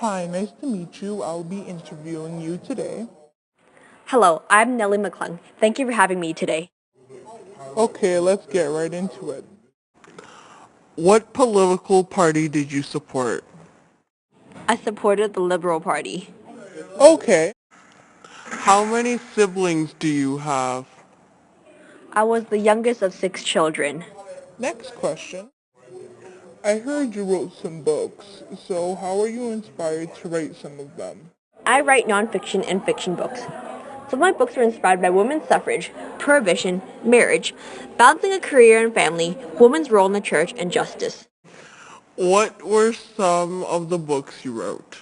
Hi, nice to meet you. I'll be interviewing you today. Hello, I'm Nellie McClung. Thank you for having me today. Okay, let's get right into it. What political party did you support? I supported the Liberal Party. Okay. How many siblings do you have? I was the youngest of 6 children. Next question. I heard you wrote some books, so how are you inspired to write some of them? I write nonfiction and fiction books. Some of my books were inspired by women's suffrage, prohibition, marriage, balancing a career and family, women's role in the church, and justice. What were some of the books you wrote?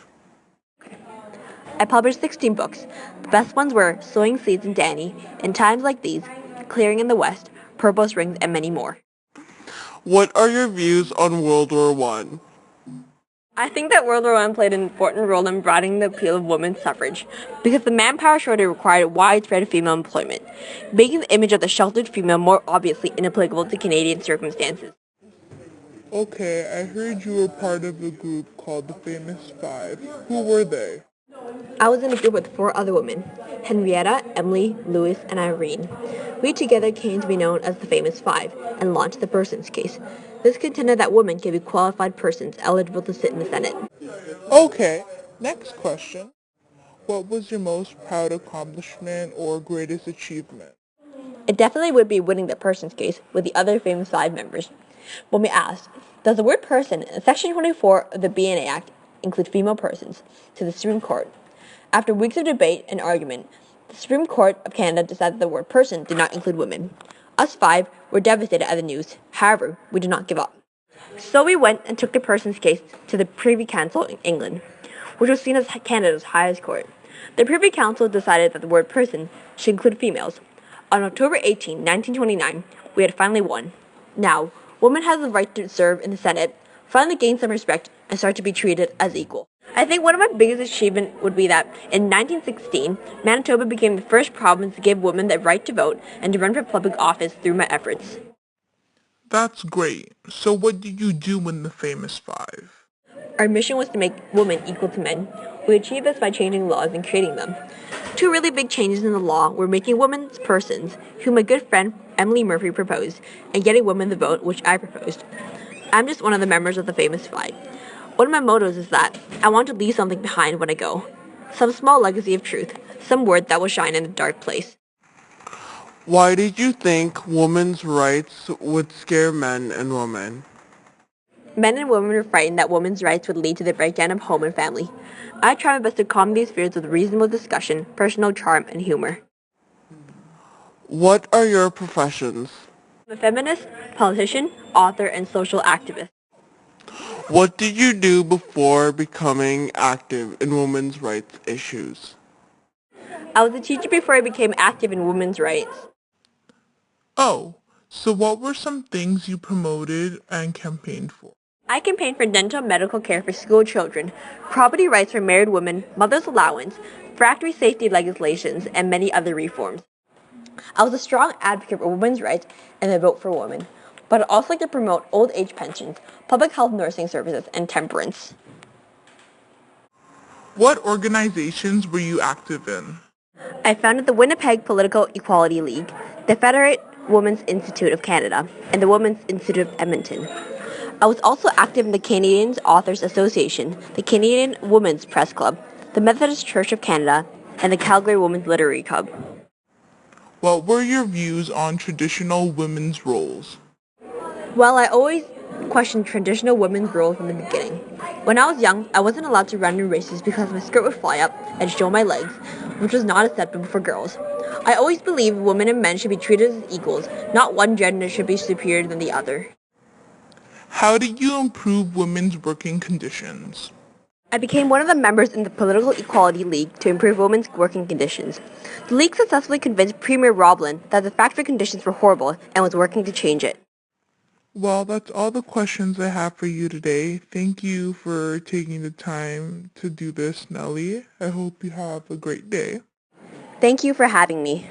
I published 16 books. The best ones were Sowing Seeds in Danny, In Times Like These, Clearing in the West, Purple Rings, and many more. What are your views on World War One? I think that World War I played an important role in broadening the appeal of women's suffrage because the manpower shortage required widespread female employment, making the image of the sheltered female more obviously inapplicable to Canadian circumstances. Okay, I heard you were part of a group called the Famous Five. Who were they? I was in a group with 4 other women, Henrietta, Emily, Louise, and Irene. We together came to be known as the Famous Five and launched the Persons Case. This contended that women can be qualified persons eligible to sit in the Senate. Okay, next question. What was your most proud accomplishment or greatest achievement? It definitely would be winning the Persons Case with the other Famous Five members. When we asked, does the word person in Section 24 of the BNA Act include female persons, to the Supreme Court? After weeks of debate and argument, the Supreme Court of Canada decided the word person did not include women. Us 5 were devastated at the news. However, we did not give up. So we went and took the Persons Case to the Privy Council in England, which was seen as Canada's highest court. The Privy Council decided that the word person should include females. On October 18, 1929, we had finally won. Now, women have the right to serve in the Senate, finally gain some respect, and start to be treated as equal. I think one of my biggest achievements would be that in 1916, Manitoba became the first province to give women the right to vote and to run for public office through my efforts. That's great. So what did you do in the Famous Five? Our mission was to make women equal to men. We achieved this by changing laws and creating them. 2 really big changes in the law were making women persons, who my good friend Emily Murphy proposed, and getting women the vote, which I proposed. I'm just one of the members of the Famous Five. One of my mottos is that I want to leave something behind when I go. Some small legacy of truth, some word that will shine in a dark place. Why did you think women's rights would scare men and women? Men and women were frightened that women's rights would lead to the breakdown of home and family. I try my best to calm these fears with reasonable discussion, personal charm, and humor. What are your professions? I'm a feminist, politician, author, and social activist. What did you do before becoming active in women's rights issues? I was a teacher before I became active in women's rights. Oh, so what were some things you promoted and campaigned for? I campaigned for dental medical care for school children, property rights for married women, mother's allowance, factory safety legislations, and many other reforms. I was a strong advocate for women's rights and the vote for women, but I'd also like to promote old age pensions, public health nursing services, and temperance. What organizations were you active in? I founded the Winnipeg Political Equality League, the Federate Women's Institute of Canada, and the Women's Institute of Edmonton. I was also active in the Canadian Authors Association, the Canadian Women's Press Club, the Methodist Church of Canada, and the Calgary Women's Literary Club. What were your views on traditional women's roles? Well, I always questioned traditional women's roles from the beginning. When I was young, I wasn't allowed to run in races because my skirt would fly up and show my legs, which was not acceptable for girls. I always believed women and men should be treated as equals, not one gender should be superior than the other. How did you improve women's working conditions? I became one of the members in the Political Equality League to improve women's working conditions. The league successfully convinced Premier Roblin that the factory conditions were horrible and was working to change it. Well, that's all the questions I have for you today. Thank you for taking the time to do this, Nellie. I hope you have a great day. Thank you for having me.